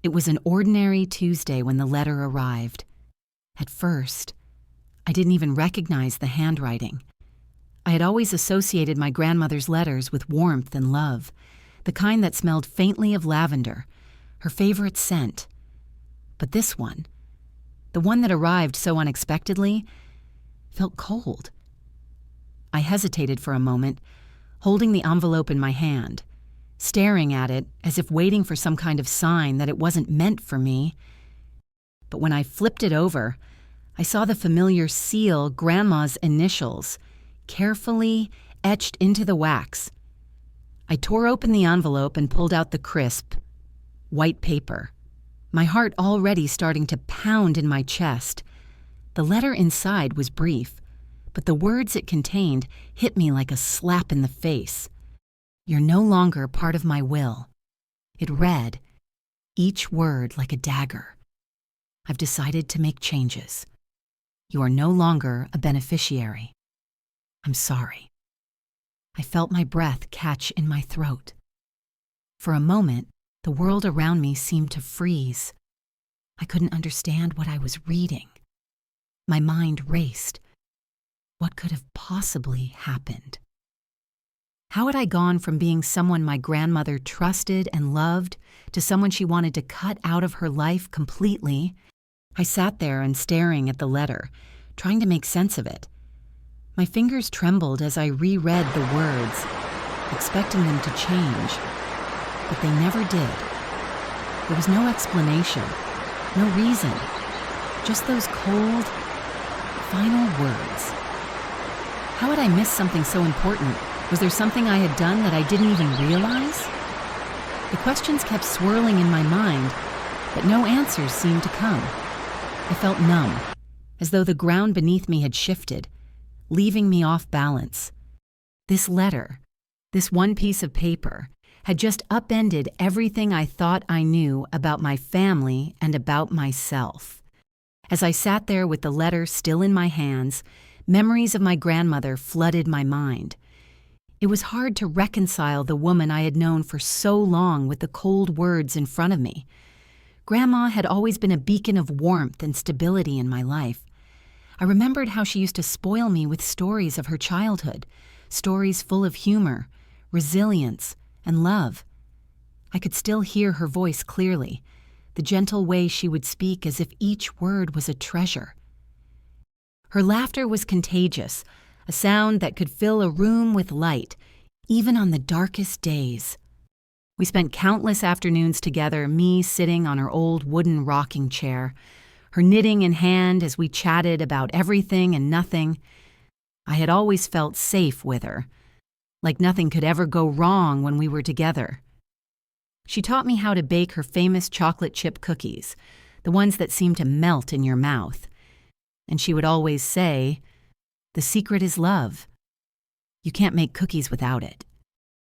It was an ordinary Tuesday when the letter arrived. At first, I didn't even recognize the handwriting. I had always associated my grandmother's letters with warmth and love, the kind that smelled faintly of lavender, her favorite scent. But this one, the one that arrived so unexpectedly, felt cold. I hesitated for a moment, holding the envelope in my hand, staring at it as if waiting for some kind of sign that it wasn't meant for me. But when I flipped it over, I saw the familiar seal, Grandma's initials, carefully etched into the wax. I tore open the envelope and pulled out the crisp, white paper, my heart already starting to pound in my chest. The letter inside was brief, but the words it contained hit me like a slap in the face. "You're no longer part of my will." It read, each word like a dagger. "I've decided to make changes. You are no longer a beneficiary. I'm sorry." I felt my breath catch in my throat. For a moment, the world around me seemed to freeze. I couldn't understand what I was reading. My mind raced. What could have possibly happened? How had I gone from being someone my grandmother trusted and loved to someone she wanted to cut out of her life completely? I sat there and staring at the letter, trying to make sense of it. My fingers trembled as I reread the words, expecting them to change, but they never did. There was no explanation, no reason, just those cold, final words. How had I missed something so important? Was there something I had done that I didn't even realize? The questions kept swirling in my mind, but no answers seemed to come. I felt numb, as though the ground beneath me had shifted, leaving me off balance. This letter, this one piece of paper, had just upended everything I thought I knew about my family and about myself. As I sat there with the letter still in my hands, memories of my grandmother flooded my mind. It was hard to reconcile the woman I had known for so long with the cold words in front of me. Grandma had always been a beacon of warmth and stability in my life. I remembered how she used to spoil me with stories of her childhood, stories full of humor, resilience, and love. I could still hear her voice clearly, the gentle way she would speak as if each word was a treasure. Her laughter was contagious, a sound that could fill a room with light, even on the darkest days. We spent countless afternoons together, me sitting on her old wooden rocking chair, her knitting in hand as we chatted about everything and nothing. I had always felt safe with her, like nothing could ever go wrong when we were together. She taught me how to bake her famous chocolate chip cookies, the ones that seem to melt in your mouth. And she would always say, "The secret is love. You can't make cookies without it."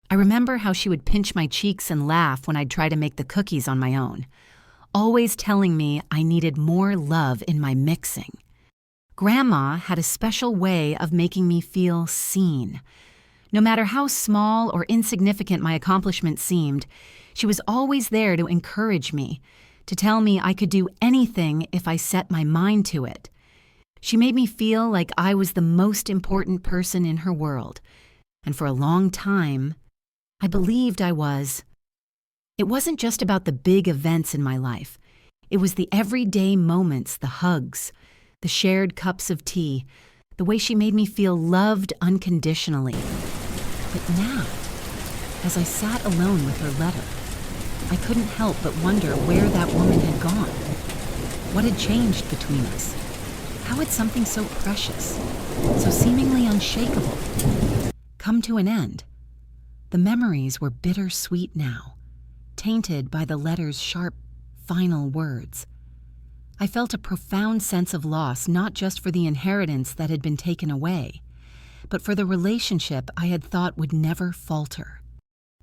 I remember how she would pinch my cheeks and laugh when I'd try to make the cookies on my own, always telling me I needed more love in my mixing. Grandma had a special way of making me feel seen. No matter how small or insignificant my accomplishment seemed, she was always there to encourage me, to tell me I could do anything if I set my mind to it. She made me feel like I was the most important person in her world, and for a long time, I believed I was. It wasn't just about the big events in my life. It was the everyday moments, the hugs, the shared cups of tea, the way she made me feel loved unconditionally. But now, as I sat alone with her letter, I couldn't help but wonder where that woman had gone. What had changed between us? How had something so precious, so seemingly unshakable, come to an end? The memories were bittersweet now, tainted by the letter's sharp, final words. I felt a profound sense of loss, not just for the inheritance that had been taken away, but for the relationship I had thought would never falter.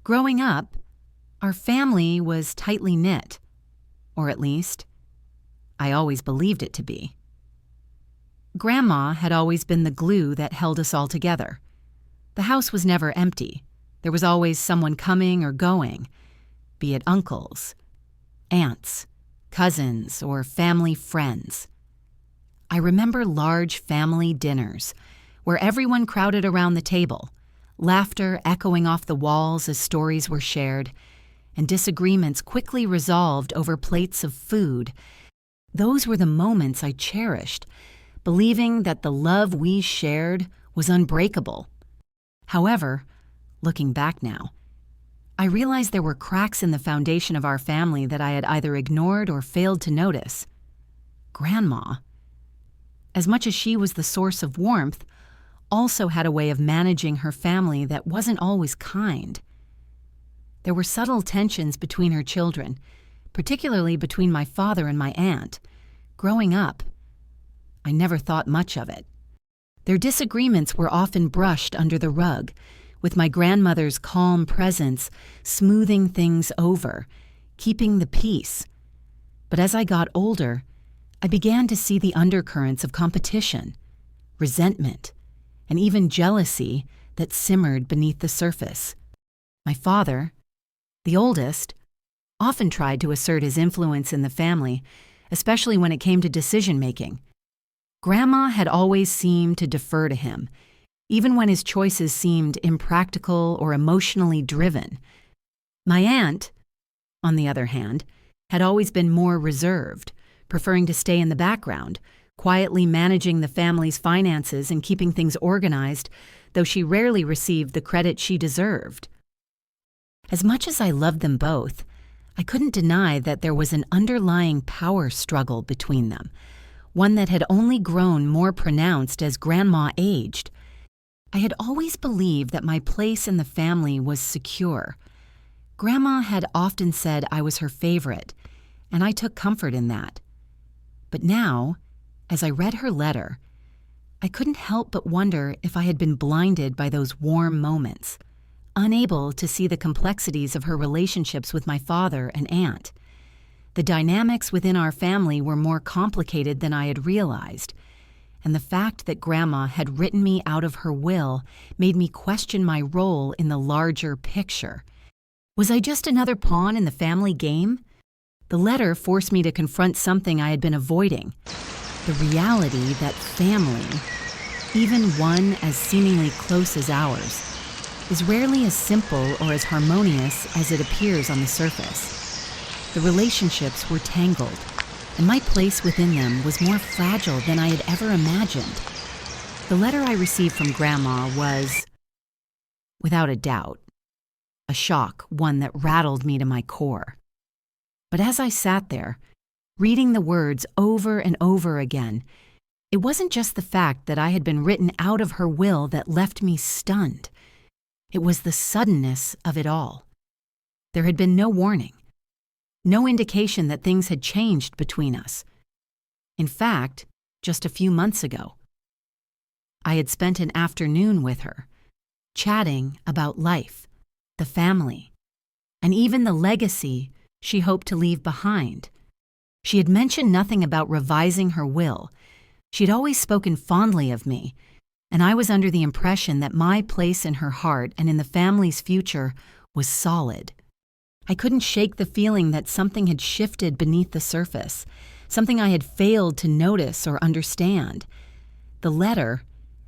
Growing up, our family was tightly knit, or at least, I always believed it to be. Grandma had always been the glue that held us all together. The house was never empty. There was always someone coming or going, be it uncles, aunts, cousins, or family friends. I remember large family dinners where everyone crowded around the table, laughter echoing off the walls as stories were shared, and disagreements quickly resolved over plates of food. Those were the moments I cherished, believing that the love we shared was unbreakable. However, looking back now, I realized there were cracks in the foundation of our family that I had either ignored or failed to notice. Grandma, as much as she was the source of warmth, also had a way of managing her family that wasn't always kind. There were subtle tensions between her children, particularly between my father and my aunt. Growing up, I never thought much of it. Their disagreements were often brushed under the rug, with my grandmother's calm presence smoothing things over, keeping the peace. But as I got older, I began to see the undercurrents of competition, resentment, and even jealousy that simmered beneath the surface. My father, the oldest, often tried to assert his influence in the family, especially when it came to decision-making. Grandma had always seemed to defer to him, even when his choices seemed impractical or emotionally driven. My aunt, on the other hand, had always been more reserved, preferring to stay in the background, quietly managing the family's finances and keeping things organized, though she rarely received the credit she deserved. As much as I loved them both, I couldn't deny that there was an underlying power struggle between them, one that had only grown more pronounced as Grandma aged. I had always believed that my place in the family was secure. Grandma had often said I was her favorite, and I took comfort in that. But now, as I read her letter, I couldn't help but wonder if I had been blinded by those warm moments, unable to see the complexities of her relationships with my father and aunt. The dynamics within our family were more complicated than I had realized, and the fact that Grandma had written me out of her will made me question my role in the larger picture. Was I just another pawn in the family game? The letter forced me to confront something I had been avoiding, the reality that family, even one as seemingly close as ours, is rarely as simple or as harmonious as it appears on the surface. The relationships were tangled, and my place within them was more fragile than I had ever imagined. The letter I received from Grandma was, without a doubt, a shock, one that rattled me to my core. But as I sat there, reading the words over and over again, it wasn't just the fact that I had been written out of her will that left me stunned. It was the suddenness of it all. There had been no warning, no indication that things had changed between us. In fact, just a few months ago, I had spent an afternoon with her, chatting about life, the family, and even the legacy she hoped to leave behind. She had mentioned nothing about revising her will. She had always spoken fondly of me, and I was under the impression that my place in her heart and in the family's future was solid. I couldn't shake the feeling that something had shifted beneath the surface, something I had failed to notice or understand. The letter,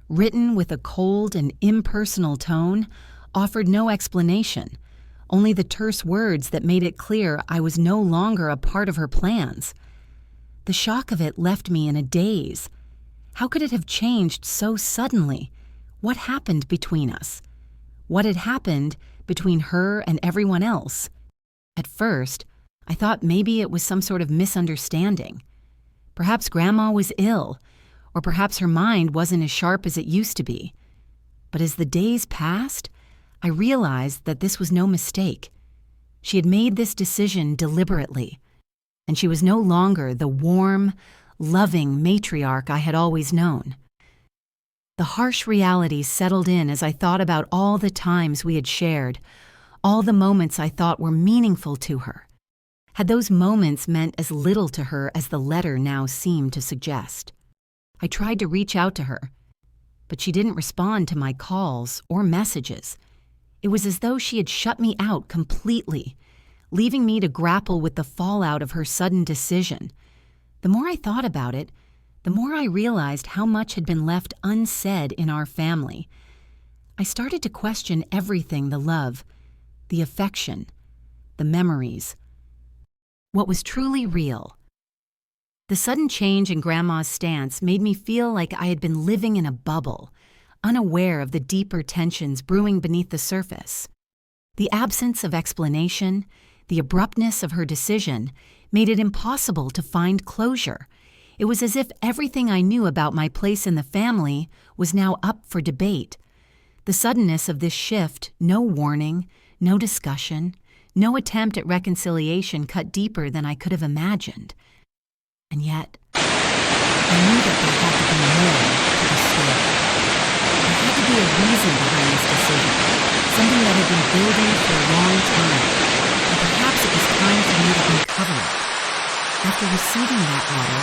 written with a cold and impersonal tone, offered no explanation, only the terse words that made it clear I was no longer a part of her plans. The shock of it left me in a daze. How could it have changed so suddenly? What happened between us? What had happened between her and everyone else? At first, I thought maybe it was some sort of misunderstanding. Perhaps Grandma was ill, or perhaps her mind wasn't as sharp as it used to be. But as the days passed, I realized that this was no mistake. She had made this decision deliberately, and she was no longer the warm, loving matriarch I had always known. The harsh reality settled in as I thought about all the times we had shared, all the moments I thought were meaningful to her. Had those moments meant as little to her as the letter now seemed to suggest? I tried to reach out to her, but she didn't respond to my calls or messages. It was as though she had shut me out completely, leaving me to grapple with the fallout of her sudden decision. The more I thought about it, the more I realized how much had been left unsaid in our family. I started to question everything: the love, the affection, the memories. What was truly real? The sudden change in Grandma's stance made me feel like I had been living in a bubble, unaware of the deeper tensions brewing beneath the surface. The absence of explanation, the abruptness of her decision, made it impossible to find closure. It was as if everything I knew about my place in the family was now up for debate. The suddenness of this shift, no warning, no discussion, no attempt at reconciliation, cut deeper than I could have imagined. And yet, I knew that there had to be more to the story. There had to be a reason behind this decision, something that had been building for a long time, and perhaps it was time for me to uncover it. After receiving that letter,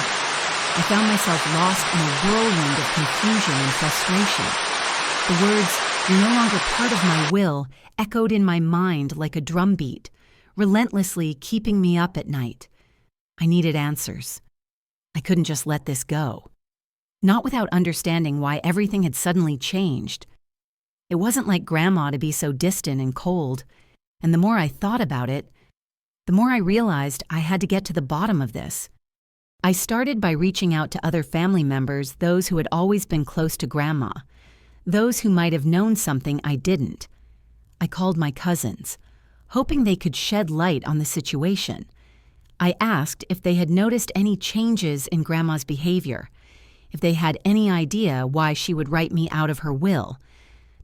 I found myself lost in a whirlwind of confusion and frustration. The words, "You're no longer part of my will," echoed in my mind like a drumbeat, relentlessly keeping me up at night. I needed answers. I couldn't just let this go. Not without understanding why everything had suddenly changed. It wasn't like Grandma to be so distant and cold, and the more I thought about it, the more I realized I had to get to the bottom of this. I started by reaching out to other family members, those who had always been close to Grandma, those who might have known something I didn't. I called my cousins, hoping they could shed light on the situation. I asked if they had noticed any changes in Grandma's behavior, if they had any idea why she would write me out of her will,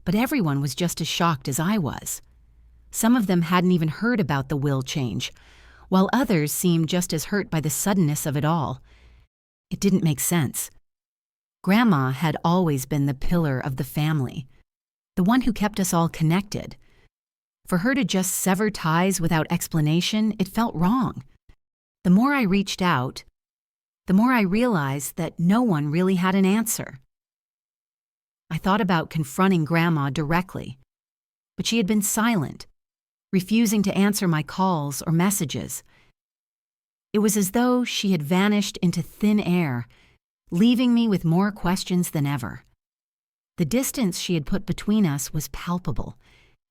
but everyone was just as shocked as I was. Some of them hadn't even heard about the will change, while others seemed just as hurt by the suddenness of it all. It didn't make sense. Grandma had always been the pillar of the family, the one who kept us all connected. For her to just sever ties without explanation, it felt wrong. The more I reached out, the more I realized that no one really had an answer. I thought about confronting Grandma directly, but she had been silent, refusing to answer my calls or messages. It was as though she had vanished into thin air, leaving me with more questions than ever. The distance she had put between us was palpable,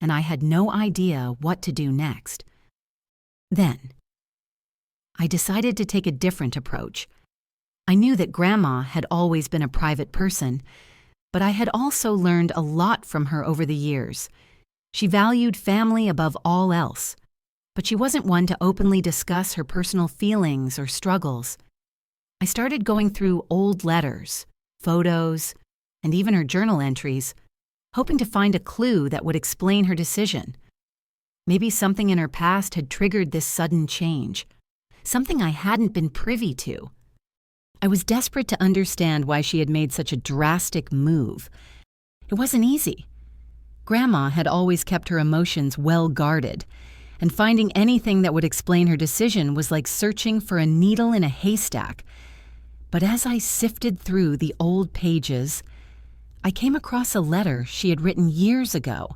and I had no idea what to do next. Then, I decided to take a different approach. I knew that Grandma had always been a private person, but I had also learned a lot from her over the years. She valued family above all else, but she wasn't one to openly discuss her personal feelings or struggles. I started going through old letters, photos, and even her journal entries, hoping to find a clue that would explain her decision. Maybe something in her past had triggered this sudden change, something I hadn't been privy to. I was desperate to understand why she had made such a drastic move. It wasn't easy. Grandma had always kept her emotions well guarded, and finding anything that would explain her decision was like searching for a needle in a haystack. But as I sifted through the old pages, I came across a letter she had written years ago,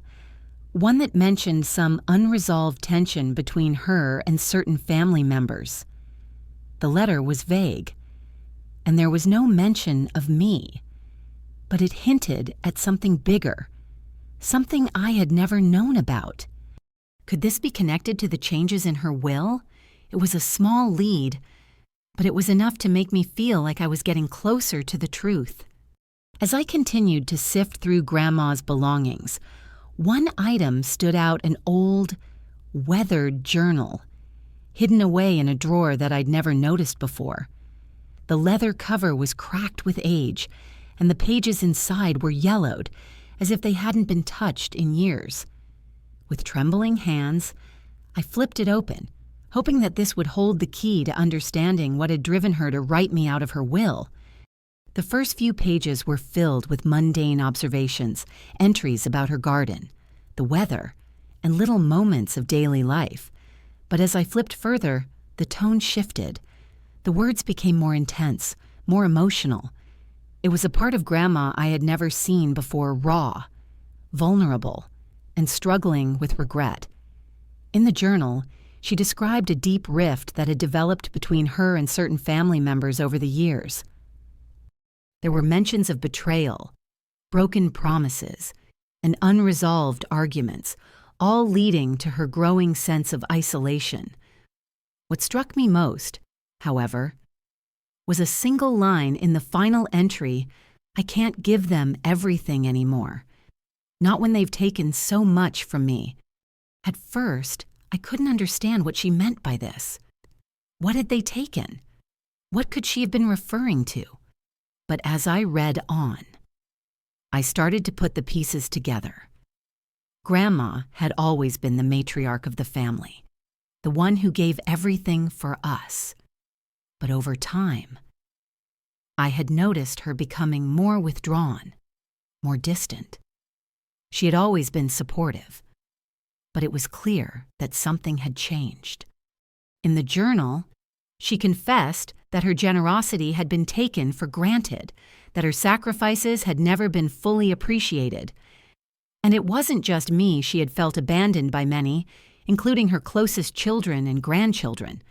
one that mentioned some unresolved tension between her and certain family members. The letter was vague, and there was no mention of me, but it hinted at something bigger, something I had never known about. Could this be connected to the changes in her will? It was a small lead, but it was enough to make me feel like I was getting closer to the truth. As I continued to sift through Grandma's belongings, one item stood out: an old, weathered journal, hidden away in a drawer that I'd never noticed before. The leather cover was cracked with age, and the pages inside were yellowed, as if they hadn't been touched in years. With trembling hands, I flipped it open, hoping that this would hold the key to understanding what had driven her to write me out of her will. The first few pages were filled with mundane observations, entries about her garden, the weather, and little moments of daily life. But as I flipped further, the tone shifted. The words became more intense, more emotional. It was a part of Grandma I had never seen before: raw, vulnerable, and struggling with regret. In the journal, She described a deep rift that had developed between her and certain family members over the years. There were mentions of betrayal, broken promises, and unresolved arguments, all leading to her growing sense of isolation. What struck me most, however, was a single line in the final entry: "I can't give them everything anymore. Not when they've taken so much from me." At first, I couldn't understand what she meant by this. What had they taken? What could she have been referring to? But as I read on, I started to put the pieces together. Grandma had always been the matriarch of the family, the one who gave everything for us. But over time, I had noticed her becoming more withdrawn, more distant. She had always been supportive, but it was clear that something had changed. In the journal, she confessed that her generosity had been taken for granted, that her sacrifices had never been fully appreciated. And it wasn't just me she had felt abandoned by many, including her closest children and grandchildren.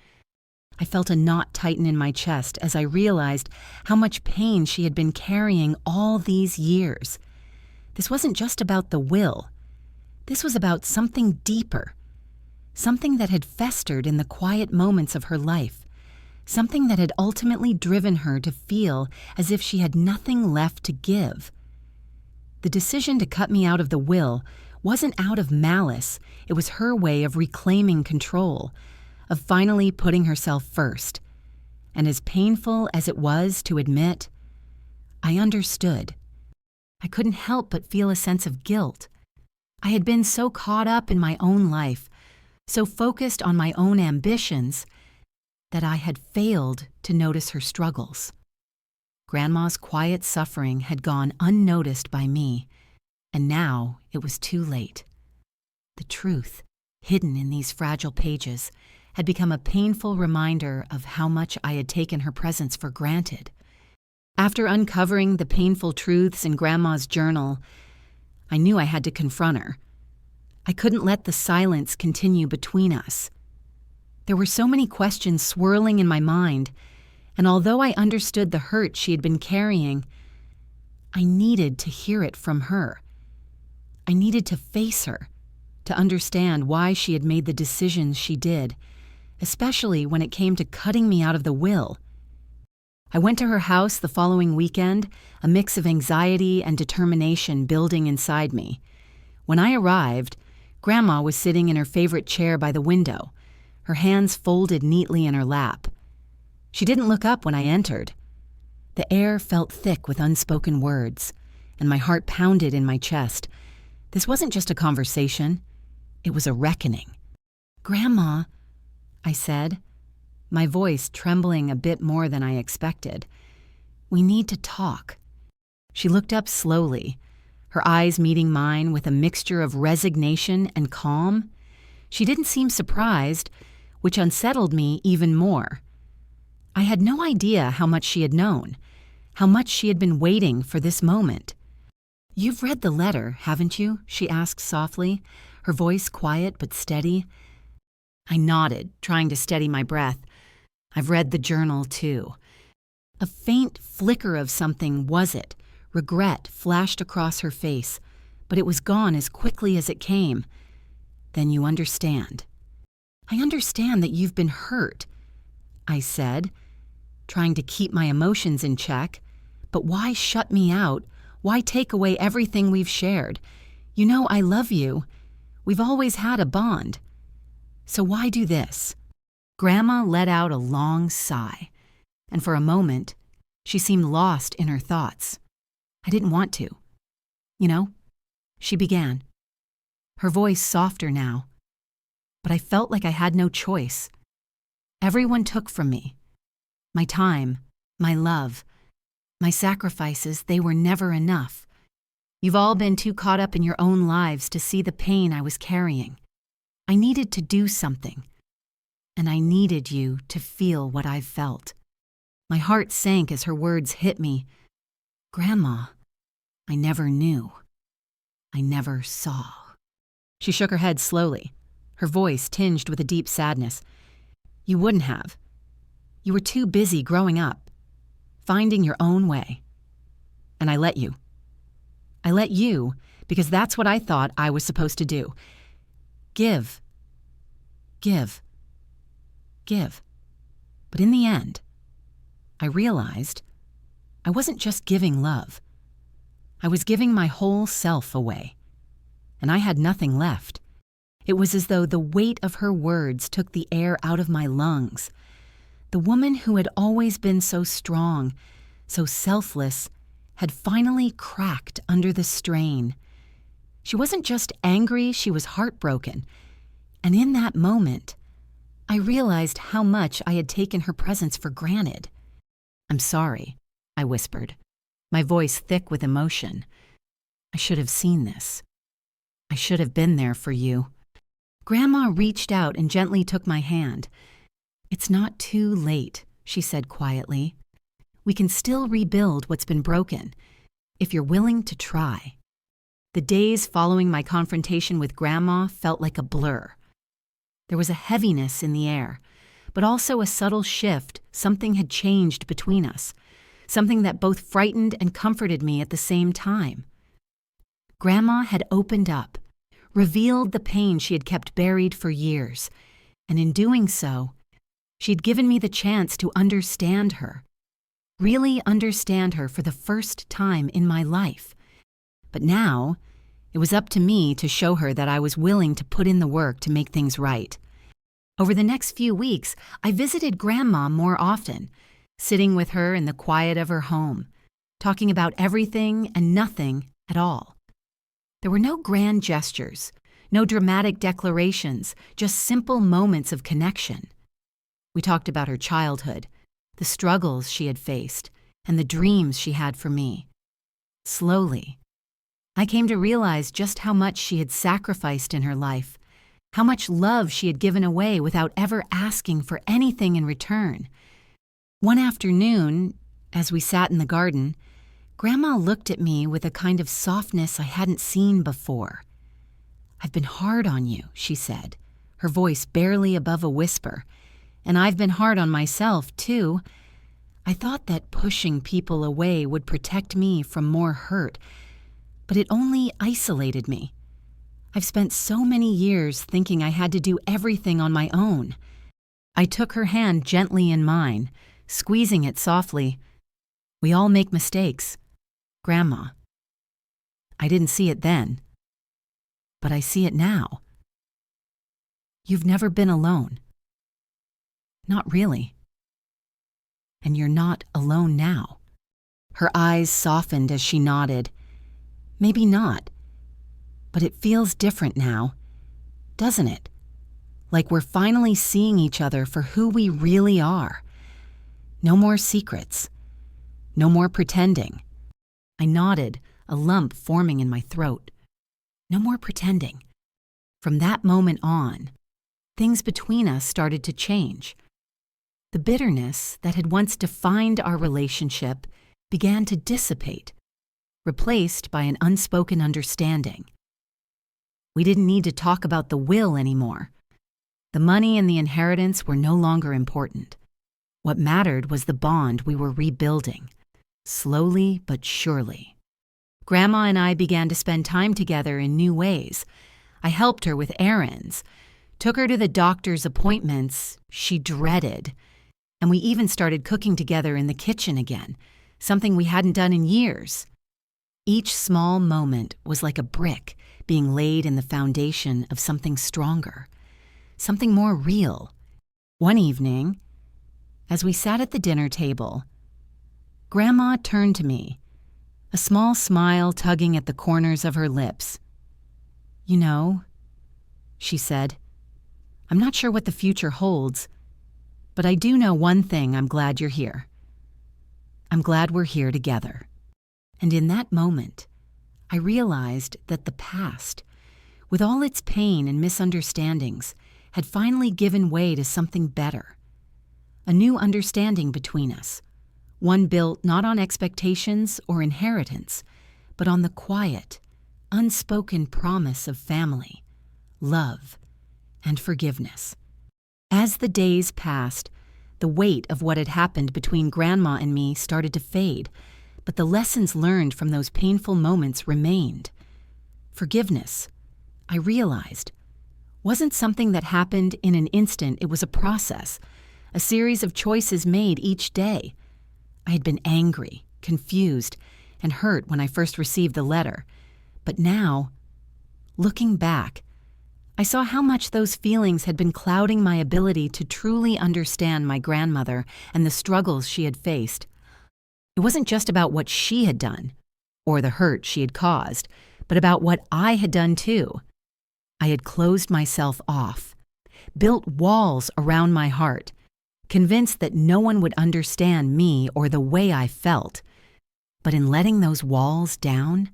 I felt a knot tighten in my chest as I realized how much pain she had been carrying all these years. This wasn't just about the will. This was about something deeper, something that had festered in the quiet moments of her life, something that had ultimately driven her to feel as if she had nothing left to give. The decision to cut me out of the will wasn't out of malice. It was her way of reclaiming control, of finally putting herself first. And as painful as it was to admit, I understood. I couldn't help but feel a sense of guilt. I had been so caught up in my own life, so focused on my own ambitions, that I had failed to notice her struggles. Grandma's quiet suffering had gone unnoticed by me, and now it was too late. The truth, hidden in these fragile pages, had become a painful reminder of how much I had taken her presence for granted. After uncovering the painful truths in Grandma's journal, I knew I had to confront her. I couldn't let the silence continue between us. There were so many questions swirling in my mind, and although I understood the hurt she had been carrying, I needed to hear it from her. I needed to face her, to understand why she had made the decisions she did, especially when it came to cutting me out of the will. I went to her house the following weekend, a mix of anxiety and determination building inside me. When I arrived, Grandma was sitting in her favorite chair by the window, her hands folded neatly in her lap. She didn't look up when I entered. The air felt thick with unspoken words, and my heart pounded in my chest. This wasn't just a conversation. It was a reckoning. "Grandma," I said, my voice trembling a bit more than I expected. "We need to talk." She looked up slowly, her eyes meeting mine with a mixture of resignation and calm. She didn't seem surprised, which unsettled me even more. I had no idea how much she had known, how much she had been waiting for this moment. "You've read the letter, haven't you?" she asked softly, her voice quiet but steady. I nodded, trying to steady my breath. "I've read the journal, too." A faint flicker of something was it. Regret flashed across her face, but it was gone as quickly as it came. "Then you understand." "I understand that you've been hurt," I said, trying to keep my emotions in check. "But why shut me out? Why take away everything we've shared? You know I love you. We've always had a bond. So why do this?" Grandma let out a long sigh, and for a moment, she seemed lost in her thoughts. I didn't want to. "You know," she began, her voice softer now, but I felt like I had no choice. "Everyone took from me. My time, my love, my sacrifices, they were never enough. You've all been too caught up in your own lives to see the pain I was carrying. I needed to do something, and I needed you to feel what I've felt." My heart sank as her words hit me. "Grandma, I never knew. I never saw." She shook her head slowly, her voice tinged with a deep sadness. "You wouldn't have. You were too busy growing up, finding your own way. And I let you. I let you because that's what I thought I was supposed to do. Give. Give. Give. But in the end, I realized I wasn't just giving love. I was giving my whole self away. And I had nothing left. It was as though the weight of her words took the air out of my lungs. The woman who had always been so strong, so selfless, had finally cracked under the strain. She wasn't just angry, she was heartbroken. And in that moment, I realized how much I had taken her presence for granted. "I'm sorry," I whispered, my voice thick with emotion. "I should have seen this. I should have been there for you." Grandma reached out and gently took my hand. "It's not too late," she said quietly. "We can still rebuild what's been broken, if you're willing to try." The days following my confrontation with Grandma felt like a blur. There was a heaviness in the air, but also a subtle shift. Something had changed between us, something that both frightened and comforted me at the same time. Grandma had opened up, revealed the pain she had kept buried for years, and in doing so, she'd given me the chance to understand her, really understand her for the first time in my life. But now, it was up to me to show her that I was willing to put in the work to make things right. Over the next few weeks, I visited Grandma more often, sitting with her in the quiet of her home, talking about everything and nothing at all. There were no grand gestures, no dramatic declarations, just simple moments of connection. We talked about her childhood, the struggles she had faced, and the dreams she had for me. Slowly, I came to realize just how much she had sacrificed in her life, how much love she had given away without ever asking for anything in return. One afternoon, as we sat in the garden, Grandma looked at me with a kind of softness I hadn't seen before. "I've been hard on you," she said, her voice barely above a whisper. "And I've been hard on myself, too. I thought that pushing people away would protect me from more hurt, but it only isolated me. I've spent so many years thinking I had to do everything on my own." I took her hand gently in mine, squeezing it softly. "We all make mistakes, Grandma. I didn't see it then, but I see it now. You've never been alone. Not really. And you're not alone now." Her eyes softened as she nodded. "Maybe not, but it feels different now, doesn't it? Like we're finally seeing each other for who we really are. No more secrets. No more pretending." I nodded, a lump forming in my throat. No more pretending. From that moment on, things between us started to change. The bitterness that had once defined our relationship began to dissipate, replaced by an unspoken understanding. We didn't need to talk about the will anymore. The money and the inheritance were no longer important. What mattered was the bond we were rebuilding, slowly but surely. Grandma and I began to spend time together in new ways. I helped her with errands, took her to the doctor's appointments she dreaded, and we even started cooking together in the kitchen again, something we hadn't done in years. Each small moment was like a brick being laid in the foundation of something stronger, something more real. One evening, as we sat at the dinner table, Grandma turned to me, a small smile tugging at the corners of her lips. "You know," she said, "I'm not sure what the future holds, but I do know one thing. I'm glad you're here. I'm glad we're here together." And in that moment, I realized that the past, with all its pain and misunderstandings, had finally given way to something better. A new understanding between us, one built not on expectations or inheritance, but on the quiet, unspoken promise of family, love, and forgiveness. As the days passed, the weight of what had happened between Grandma and me started to fade, but the lessons learned from those painful moments remained. Forgiveness, I realized, wasn't something that happened in an instant. It was a process, a series of choices made each day. I had been angry, confused, and hurt when I first received the letter. But now, looking back, I saw how much those feelings had been clouding my ability to truly understand my grandmother and the struggles she had faced. It wasn't just about what she had done, or the hurt she had caused, but about what I had done too. I had closed myself off, built walls around my heart, convinced that no one would understand me or the way I felt. But in letting those walls down,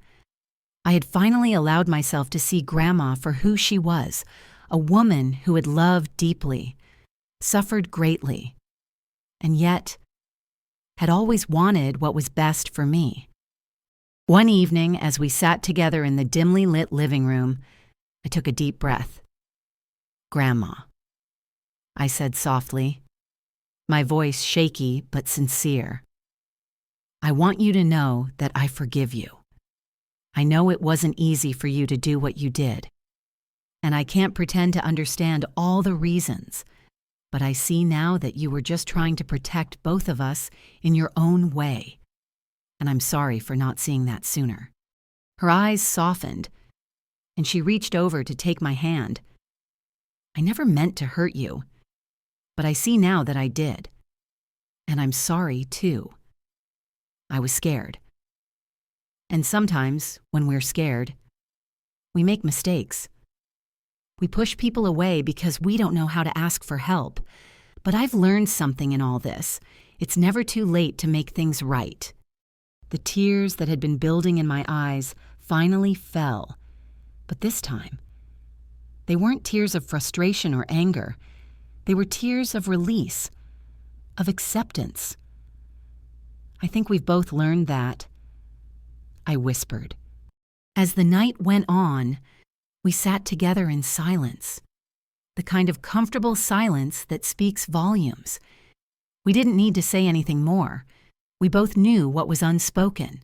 I had finally allowed myself to see Grandma for who she was, a woman who had loved deeply, suffered greatly, and yet had always wanted what was best for me. One evening, as we sat together in the dimly lit living room, I took a deep breath. "Grandma," I said softly, my voice shaky but sincere. "I want you to know that I forgive you. I know it wasn't easy for you to do what you did, and I can't pretend to understand all the reasons, but I see now that you were just trying to protect both of us in your own way, and I'm sorry for not seeing that sooner." Her eyes softened, and she reached over to take my hand. "I never meant to hurt you, but I see now that I did, and I'm sorry too. I was scared. And sometimes, when we're scared, we make mistakes. We push people away because we don't know how to ask for help. But I've learned something in all this. It's never too late to make things right." The tears that had been building in my eyes finally fell. But this time, they weren't tears of frustration or anger. They were tears of release, of acceptance. "I think we've both learned that," I whispered. As the night went on, we sat together in silence, the kind of comfortable silence that speaks volumes. We didn't need to say anything more. We both knew what was unspoken.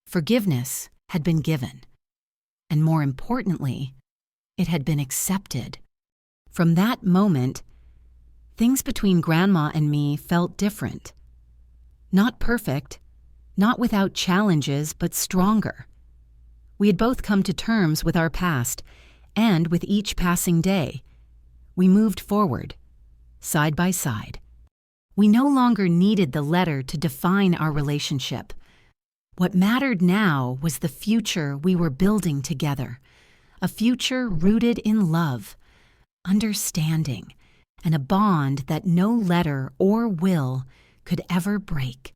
Forgiveness had been given, and more importantly, it had been accepted. From that moment, things between Grandma and me felt different. Not perfect, not without challenges, but stronger. We had both come to terms with our past, and with each passing day, we moved forward, side by side. We no longer needed the letter to define our relationship. What mattered now was the future we were building together, a future rooted in love, understanding, and a bond that no letter or will could ever break.